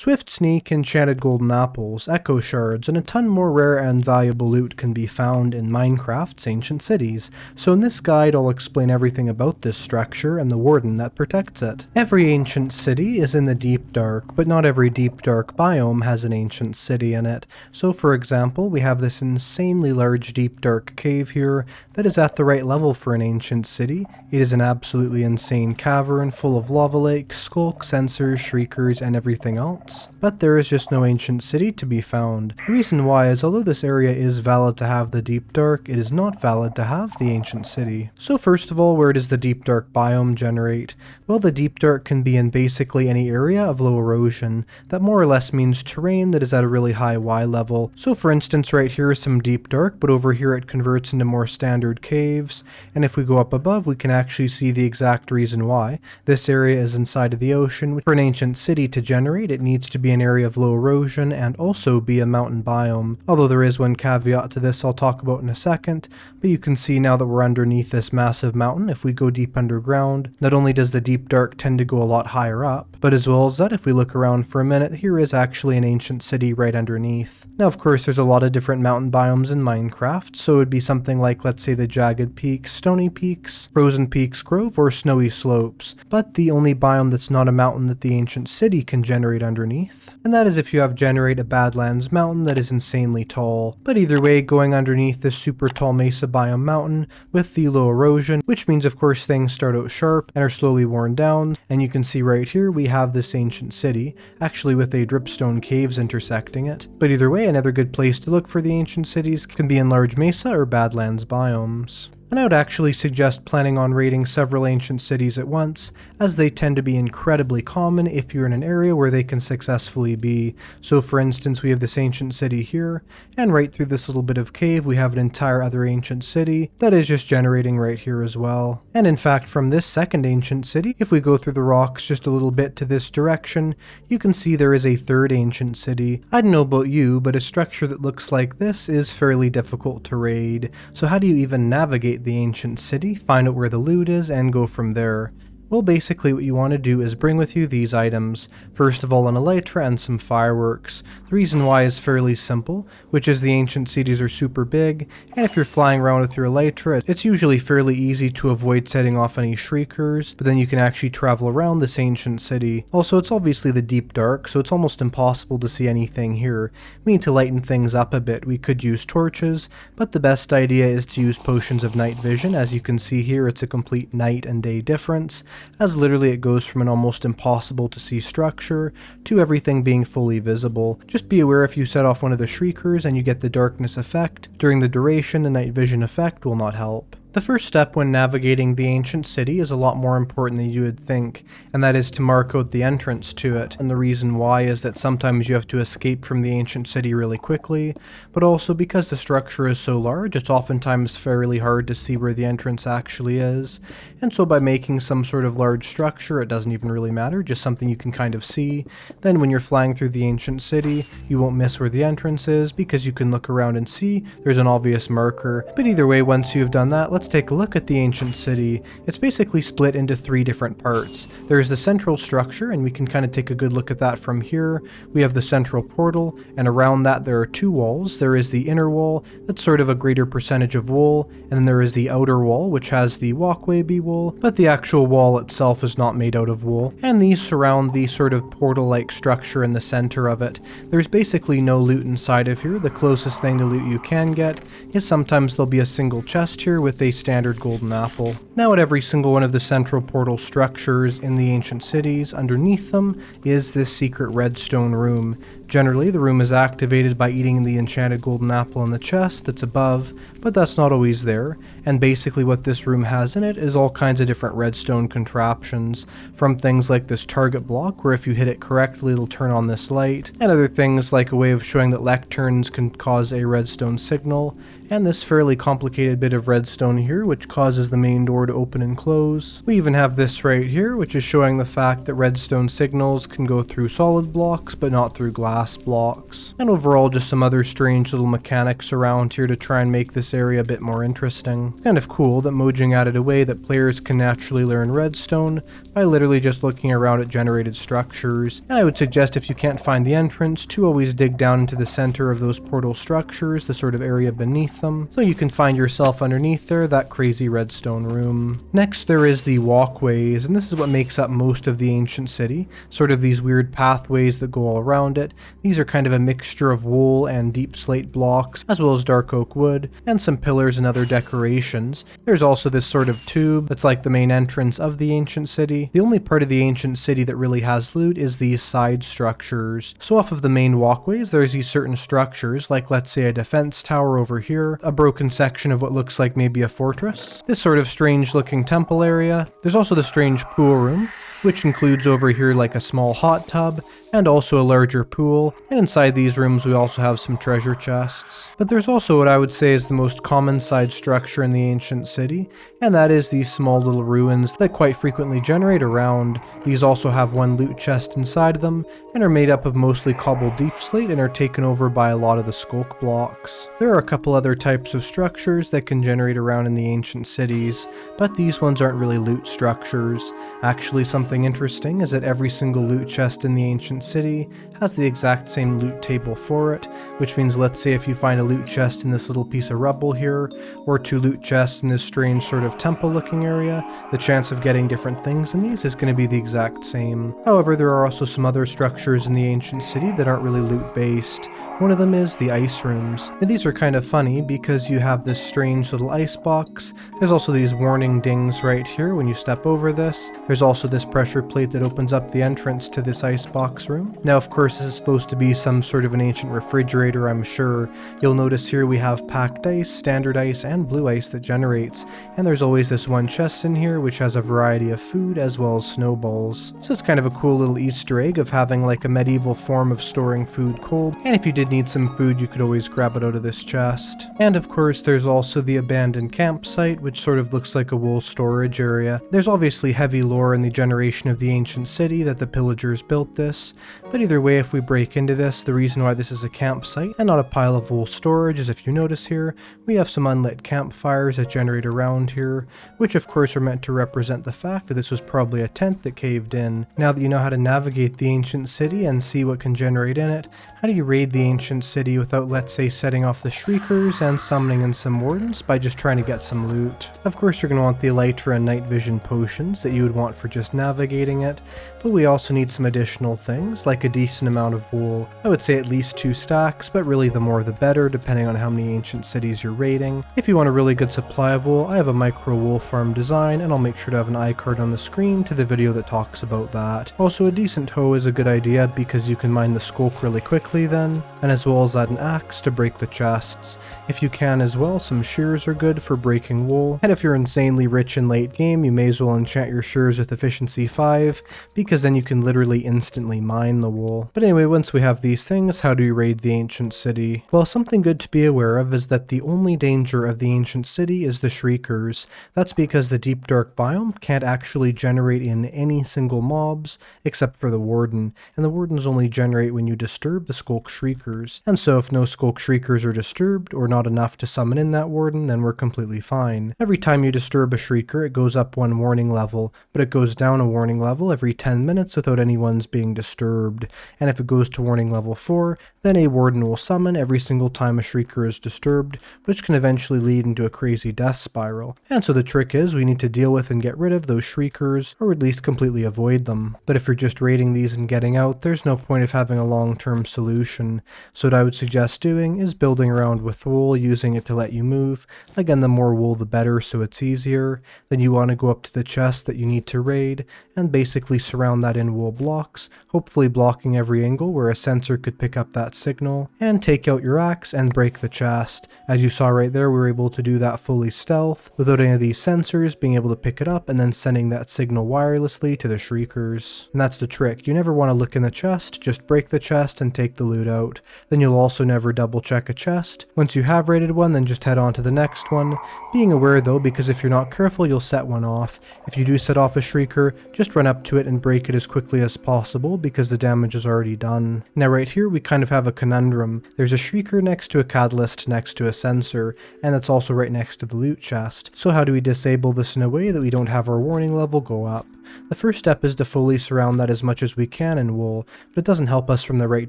Swift Sneak, enchanted golden apples, echo shards, and a ton more rare and valuable loot can be found in Minecraft's ancient cities, so in this guide I'll explain everything about this structure and the Warden that protects it. Every ancient city is in the deep dark, but not every deep dark biome has an ancient city in it. So for example, we have this insanely large deep dark cave here that is at the right level for an ancient city. It is an absolutely insane cavern full of lava lakes, skulks, sensors, shriekers, and everything else. But there is just no ancient city to be found. The reason why is although this area is valid to have the deep dark, it is not valid to have the ancient city. So first of all, where does the deep dark biome generate? Well, the deep dark can be in basically any area of low erosion. That more or less means terrain that is at a really high Y level. So for instance, right here is some deep dark, but over here it converts into more standard caves. And if we go up above, we can actually see the exact reason why. This area is inside of the ocean. For an ancient city to generate, it needs to be an area of low erosion and also be a mountain biome. Although there is one caveat to this I'll talk about in a second, but you can see now that we're underneath this massive mountain, if we go deep underground, not only does the deep dark tend to go a lot higher up, but as well as that, if we look around for a minute, here is actually an ancient city right underneath. Now of course there's a lot of different mountain biomes in Minecraft, so it would be something like, let's say, the Jagged Peaks, Stony Peaks, Frozen Peaks Grove, or Snowy Slopes. But the only biome that's not a mountain that the ancient city can generate underneath, and that is if you have generate a Badlands mountain that is insanely tall. But either way, going underneath this super tall mesa biome mountain with the low erosion, which means of course things start out sharp and are slowly worn down, and you can see right here we have this ancient city, actually with a dripstone caves intersecting it. But either way, another good place to look for the ancient cities can be in large mesa or Badlands biomes. And I would actually suggest planning on raiding several ancient cities at once, as they tend to be incredibly common if you're in an area where they can successfully be. So for instance, we have this ancient city here, and right through this little bit of cave we have an entire other ancient city that is just generating right here as well. And in fact, from this second ancient city, if we go through the rocks just a little bit to this direction, you can see there is a third ancient city. I don't know about you, but a structure that looks like this is fairly difficult to raid. So how do you even navigate the ancient city, find out where the loot is, and go from there? Well, basically what you want to do is bring with you these items. First of all, an elytra and some fireworks. The reason why is fairly simple, which is the ancient cities are super big, and if you're flying around with your elytra, it's usually fairly easy to avoid setting off any shriekers, but then you can actually travel around this ancient city. Also, it's obviously the deep dark, so it's almost impossible to see anything here. We need to lighten things up a bit. We could use torches, but the best idea is to use potions of night vision. As you can see here, it's a complete night and day difference, as literally it goes from an almost impossible to see structure to everything being fully visible. Just be aware if you set off one of the shriekers and you get the darkness effect, during the duration the night vision effect will not help. The first step when navigating the ancient city is a lot more important than you would think, and that is to mark out the entrance to it. And the reason why is that sometimes you have to escape from the ancient city really quickly, but also because the structure is so large, it's oftentimes fairly hard to see where the entrance actually is. And so by making some sort of large structure, it doesn't even really matter, just something you can kind of see. Then when you're flying through the ancient city, you won't miss where the entrance is because you can look around and see there's an obvious marker. But either way, once you've done that, let's take a look at the ancient city. It's basically split into three different parts. There's the central structure, and we can kind of take a good look at that from here. We have the central portal, and around that there are two walls. There is the inner wall, that's sort of a greater percentage of wool, and then there is the outer wall, which has the walkway be wool, but the actual wall itself is not made out of wool. And these surround the sort of portal-like structure in the center of it. There's basically no loot inside of here. The closest thing to loot you can get is sometimes there'll be a single chest here with a standard golden apple. Now at every single one of the central portal structures in the ancient cities, underneath them is this secret redstone room. Generally, the room is activated by eating the enchanted golden apple in the chest that's above, but that's not always there, and basically what this room has in it is all kinds of different redstone contraptions, from things like this target block, where if you hit it correctly it'll turn on this light, and other things like a way of showing that lecterns can cause a redstone signal, and this fairly complicated bit of redstone here, which causes the main door to open and close. We even have this right here, which is showing the fact that redstone signals can go through solid blocks, but not through glass gas blocks. And overall just some other strange little mechanics around here to try and make this area a bit more interesting. It's kind of cool that Mojang added a way that players can naturally learn redstone by literally just looking around at generated structures. And I would suggest if you can't find the entrance to always dig down into the center of those portal structures, the sort of area beneath them, so you can find yourself underneath there, that crazy redstone room. Next there is the walkways, and this is what makes up most of the ancient city, sort of these weird pathways that go all around it. These are kind of a mixture of wool and deep slate blocks, as well as dark oak wood, and some pillars and other decorations. There's also this sort of tube that's like the main entrance of the ancient city. The only part of the ancient city that really has loot is these side structures. So off of the main walkways, there's these certain structures, like let's say a defense tower over here, a broken section of what looks like maybe a fortress, this sort of strange looking temple area. There's also the strange pool room, which includes over here like a small hot tub, and also a larger pool, and inside these rooms we also have some treasure chests. But there's also what I would say is the most common side structure in the ancient city, and that is these small little ruins that quite frequently generate around. These also have one loot chest inside of them, and are made up of mostly cobbled deep slate and are taken over by a lot of the skulk blocks. There are a couple other types of structures that can generate around in the ancient cities, but these ones aren't really loot structures. Actually, something interesting is that every single loot chest in the ancient city has the exact same loot table for it, which means let's say if you find a loot chest in this little piece of rubble here, or two loot chests in this strange sort of temple looking area, the chance of getting different things in these is going to be the exact same. However, there are also some other structures in the ancient city that aren't really loot based. One of them is the ice rooms. Now, these are kind of funny because you have this strange little ice box. There's also these warning dings right here when you step over this. There's also this pressure plate that opens up the entrance to this ice box room. Now of course this is supposed to be some sort of an ancient refrigerator, I'm sure. You'll notice here we have packed ice, standard ice, and blue ice that generates, and there's always this one chest in here which has a variety of food as well as snowballs. So it's kind of a cool little Easter egg of having like a medieval form of storing food cold, and if you did need some food you could always grab it out of this chest. And of course there's also the abandoned campsite, which sort of looks like a wool storage area. There's obviously heavy lore in the generation of the ancient city that the pillagers built this, but either way if we break into this, the reason why this is a campsite and not a pile of wool storage is if you notice here, we have some unlit campfires that generate around here, which of course are meant to represent the fact that this was probably a tent that caved in. Now that you know how to navigate the ancient city and see what can generate in it, how do you raid the ancient city without, let's say, setting off the Shriekers and summoning in some Wardens by just trying to get some loot? Of course you're going to want the Elytra and night vision potions that you would want for just navigating it, but we also need some additional things like a decent amount of wool. I would say at least 2 stacks, but really the more the better depending on how many ancient cities you're raiding. If you want a really good supply of wool, I have a micro wool farm design, and I'll make sure to have an iCard on the screen to the video that talks about that. Also, a decent hoe is a good idea because you can mine the skulk really quickly then, and as well as add an axe to break the chests. If you can as well, some shears are good for breaking wool, and if you're insanely rich in late game, you may as well enchant your shears with efficiency 5, because then you can literally instantly mine the wool. But anyway, once we have these things, how do we raid the ancient city? Well, something good to be aware of is that the only danger of the ancient city is the Shriekers. That's because the deep dark biome can't actually generate in any single mobs except for the Warden, and the Wardens only generate when you disturb the Skulk Shriekers. And so if no Skulk Shriekers are disturbed, or not enough to summon in that Warden, then we're completely fine. Every time you disturb a Shrieker, it goes up 1 warning level, but it goes down a warning level every 10 minutes without anyone's being disturbed. And if it goes to warning level 4, then a Warden will summon every single time a Shrieker is disturbed, which can eventually lead into a crazy death spiral. And so the trick is we need to deal with and get rid of those Shriekers, or at least completely avoid them. But if you're just raiding these and getting out, there's no point of having a long-term solution. So what I would suggest doing is building around with wool, using it to let you move. Again, the more wool the better, so it's easier. Then you want to go up to the chest that you need to raid, and basically surround that in wool blocks, hopefully blocking every angle where a sensor could pick up that signal, and take out your axe and break the chest. As you saw right there, we were able to do that fully stealth, without any of these sensors being able to pick it up and then sending that signal wirelessly to the Shriekers. And that's the trick, you never want to look in the chest, just break the chest and take the loot out. Then you'll also never double check a chest. Once you have raided one, then just head on to the next one. Being aware though, because if you're not careful, you'll set one off. If you do set off a Shrieker, just run up to it and break it as quickly as possible, because the damage is already already done. Now right here we kind of have a conundrum. There's a Shrieker next to a Catalyst next to a Sensor, and that's also right next to the loot chest. So how do we disable this in a way that we don't have our warning level go up? The first step is to fully surround that as much as we can in wool, but it doesn't help us from the right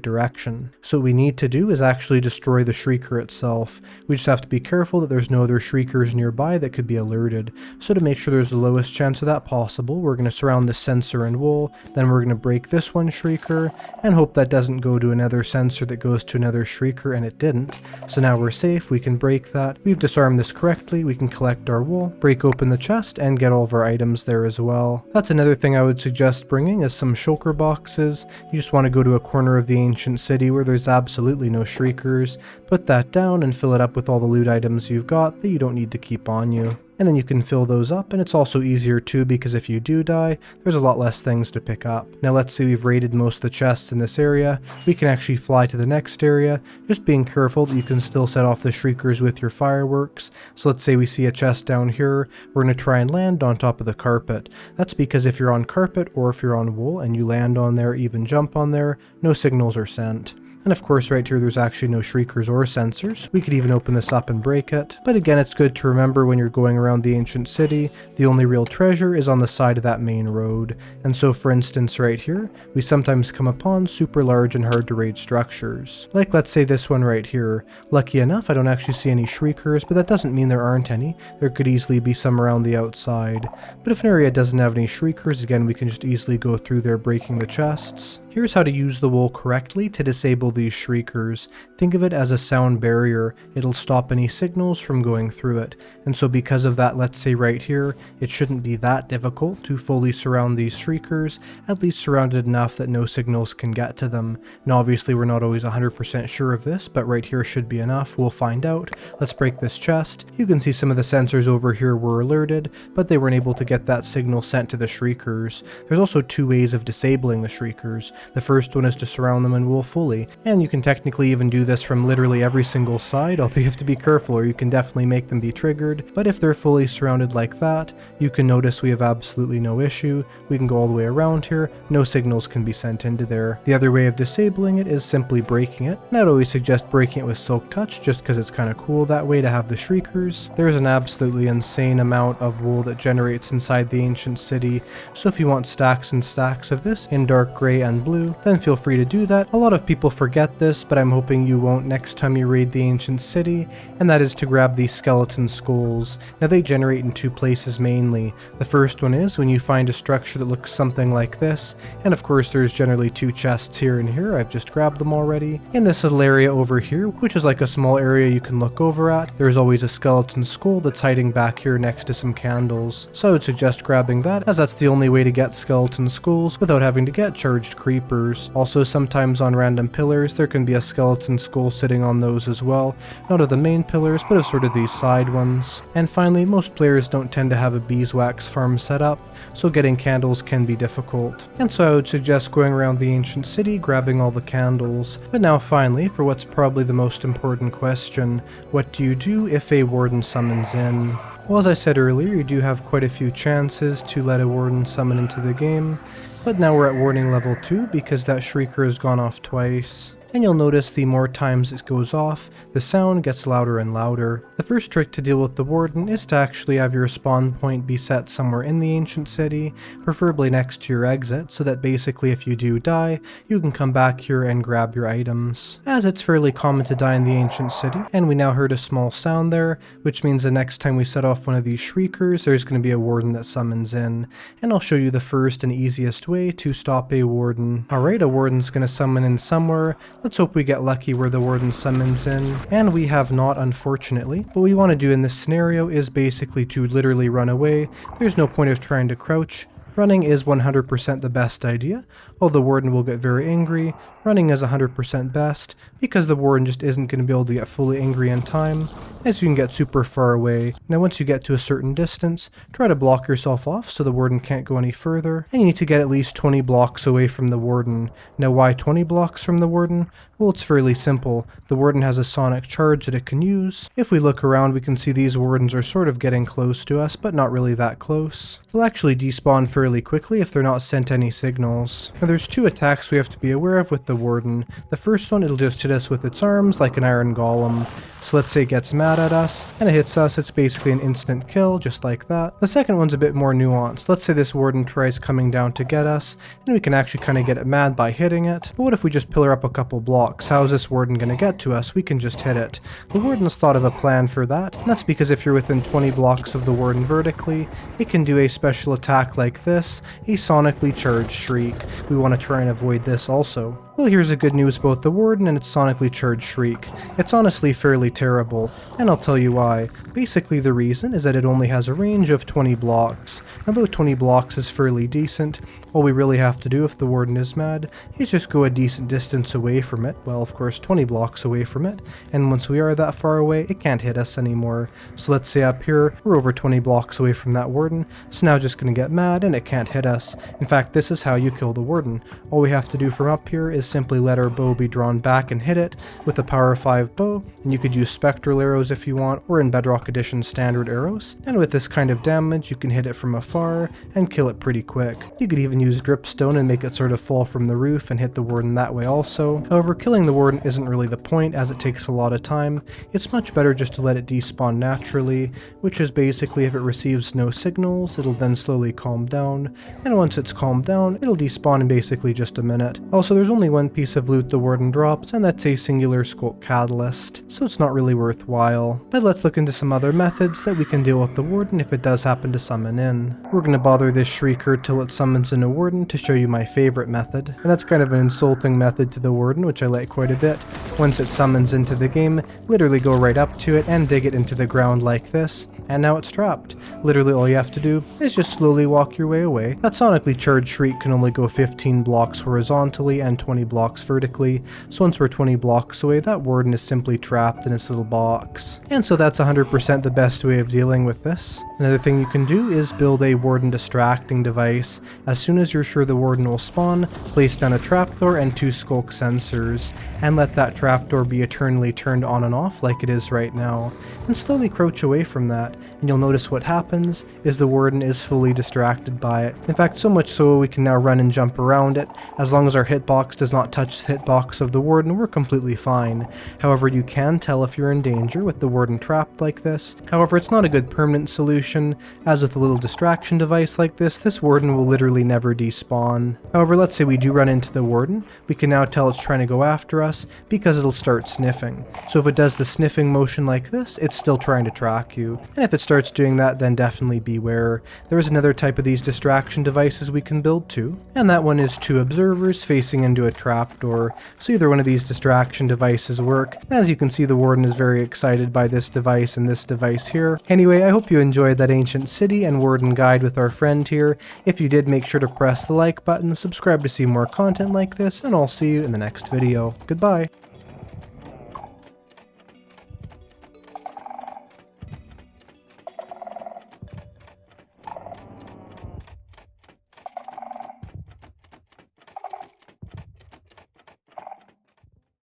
direction. So what we need to do is actually destroy the Shrieker itself. We just have to be careful that there's no other Shriekers nearby that could be alerted. So to make sure there's the lowest chance of that possible, we're going to surround the Sensor in wool, then we're going to break this one Shrieker, and hope that doesn't go to another Sensor that goes to another Shrieker, and it didn't. So now we're safe, we can break that. We've disarmed this correctly, we can collect our wool, break open the chest, and get all of our items there as well. That's another thing I would suggest bringing is some shulker boxes. You just want to go to a corner of the ancient city where there's absolutely no Shriekers, put that down and fill it up with all the loot items you've got that you don't need to keep on you. And then you can fill those up, and it's also easier too because if you do die, there's a lot less things to pick up. Now let's say we've raided most of the chests in this area, we can actually fly to the next area, just being careful that you can still set off the Shriekers with your fireworks. So let's say we see a chest down here, we're going to try and land on top of the carpet. That's because if you're on carpet or if you're on wool and you land on there, even jump on there, no signals are sent. And of course right here there's actually no Shriekers or Sensors. We could even open this up and break it. But again, it's good to remember when you're going around the ancient city, the only real treasure is on the side of that main road. And so for instance right here, we sometimes come upon super large and hard to raid structures. Like let's say this one right here. Lucky enough I don't actually see any Shriekers, but that doesn't mean there aren't any. There could easily be some around the outside. But if an area doesn't have any Shriekers, again we can just easily go through there breaking the chests. Here's how to use the wool correctly to disable these Shriekers. Think of it as a sound barrier. It'll stop any signals from going through it. And so because of that, let's say right here, it shouldn't be that difficult to fully surround these Shriekers, at least surrounded enough that no signals can get to them. Now obviously we're not always 100% sure of this, but right here should be enough. We'll find out. Let's break this chest. You can see some of the sensors over here were alerted, but they weren't able to get that signal sent to the Shriekers. There's also two ways of disabling the Shriekers. The first one is to surround them in wool fully, and you can technically even do this from literally every single side, although you have to be careful or you can definitely make them be triggered. But if they're fully surrounded like that, you can notice we have absolutely no issue. We can go all the way around here, no signals can be sent into there. The other way of disabling it is simply breaking it, and I'd always suggest breaking it with Silk Touch just because it's kind of cool that way to have the Shriekers. There's an absolutely insane amount of wool that generates inside the ancient city, so if you want stacks and stacks of this in dark gray and blue, then feel free to do that. A lot of people forget this, but I'm hoping you won't next time you raid the ancient city, and that is to grab these skeleton skulls. Now they generate in two places mainly. The first one is when you find a structure that looks something like this, and of course there's generally two chests here and here. I've just grabbed them already. In this little area over here, which is like a small area you can look over at, there's always a skeleton skull that's hiding back here next to some candles. So I would suggest grabbing that, as that's the only way to get skeleton skulls without having to get charged creepers. Also sometimes on random pillars there can be a skeleton skull sitting on those as well, not of the main pillars but of sort of these side ones. And finally, most players don't tend to have a beeswax farm set up, so getting candles can be difficult. And so I would suggest going around the ancient city grabbing all the candles. But now finally, for what's probably the most important question, what do you do if a warden summons in? Well, as I said earlier, you do have quite a few chances to let a warden summon into the game, but now we're at warning level 2 because that Shrieker has gone off twice. And you'll notice the more times it goes off, the sound gets louder and louder. The first trick to deal with the Warden is to actually have your spawn point be set somewhere in the ancient city, preferably next to your exit, so that basically if you do die, you can come back here and grab your items. As it's fairly common to die in the ancient city, and we now heard a small sound there, which means the next time we set off one of these Shriekers, there's going to be a Warden that summons in. And I'll show you the first and easiest way to stop a Warden. Alright, a Warden's going to summon in somewhere. Let's hope we get lucky where the Warden summons in, and we have not, unfortunately. What we want to do in this scenario is basically to literally run away. There's no point of trying to crouch. Running is 100% the best idea. While the Warden will get very angry, running is 100% best, because the Warden just isn't going to be able to get fully angry in time, as you can get super far away. Now once you get to a certain distance, try to block yourself off so the Warden can't go any further, and you need to get at least 20 blocks away from the Warden. Now why 20 blocks from the Warden? Well, it's fairly simple. The Warden has a sonic charge that it can use. If we look around, we can see these Wardens are sort of getting close to us, but not really that close. They'll actually despawn fairly quickly if they're not sent any signals. Now there's two attacks we have to be aware of with the Warden. The first one, it'll just hit us with its arms like an iron golem. So let's say it gets mad at us, and it hits us, it's basically an instant kill, just like that. The second one's a bit more nuanced. Let's say this Warden tries coming down to get us, and we can actually kind of get it mad by hitting it. But what if we just pillar up a couple blocks? How is this Warden going to get to us? We can just hit it. The Warden's thought of a plan for that, and that's because if you're within 20 blocks of the Warden vertically, it can do a special attack like this, a sonically charged shriek. We want to try and avoid this also. Well, here's the good news about the Warden and its sonically charged shriek. It's honestly fairly terrible, and I'll tell you why. Basically the reason is that it only has a range of 20 blocks. Although 20 blocks is fairly decent, all we really have to do if the Warden is mad is just go a decent distance away from it, well of course 20 blocks away from it, and once we are that far away it can't hit us anymore. So let's say up here we're over 20 blocks away from that Warden, so now just gonna get mad and it can't hit us. In fact, this is how you kill the Warden. All we have to do from up here is simply let our bow be drawn back and hit it with a power 5 bow, and you could use spectral arrows if you want, or in Bedrock Edition standard arrows, and with this kind of damage you can hit it from afar and kill it pretty quick. You could even use dripstone and make it sort of fall from the roof and hit the Warden that way also. However, killing the Warden isn't really the point, as it takes a lot of time. It's much better just to let it despawn naturally, which is basically if it receives no signals, it'll then slowly calm down, and once it's calmed down, it'll despawn in basically just a minute. Also, there's only one piece of loot the Warden drops, and that's a singular sculk catalyst, so it's not really worthwhile. But let's look into some other methods that we can deal with the Warden if it does happen to summon in. We're going to bother this Shrieker till it summons in a Warden to show you my favorite method, and that's kind of an insulting method to the Warden, which I like quite a bit. Once it summons into the game, literally go right up to it and dig it into the ground like this, and now it's trapped. Literally all you have to do is just slowly walk your way away. That sonically charged shriek can only go 15 blocks horizontally and 20 blocks vertically, so once we're 20 blocks away, that Warden is simply trapped in its little box. And so that's 100% the best way of dealing with this. Another thing you can do is build a Warden distracting device. As soon as you're sure the Warden will spawn, place down a trapdoor and 2 skulk sensors, and let that trapdoor be eternally turned on and off like it is right now, and slowly crouch away from that, and you'll notice what happens is the Warden is fully distracted by it. In fact, so much so we can now run and jump around it. As long as our hitbox does not touch the hitbox of the Warden, we're completely fine. However, you can tell if you're in danger with the Warden trapped like this. However, it's not a good permanent solution, as with a little distraction device like this Warden will literally never despawn. However, let's say we do run into the Warden, we can now tell it's trying to go after us because it'll start sniffing. So if it does the sniffing motion like this, it's still trying to track you. And if it starts doing that, then definitely beware. There is another type of these distraction devices we can build too, and that one is 2 observers facing into a trapdoor. So either one of these distraction devices work. As you can see, the Warden is very excited by this device and this device here. Anyway, I hope you enjoyed that ancient city and Warden guide with our friend here. If you did, make sure to press the like button, subscribe to see more content like this, and I'll see you in the next video. Goodbye!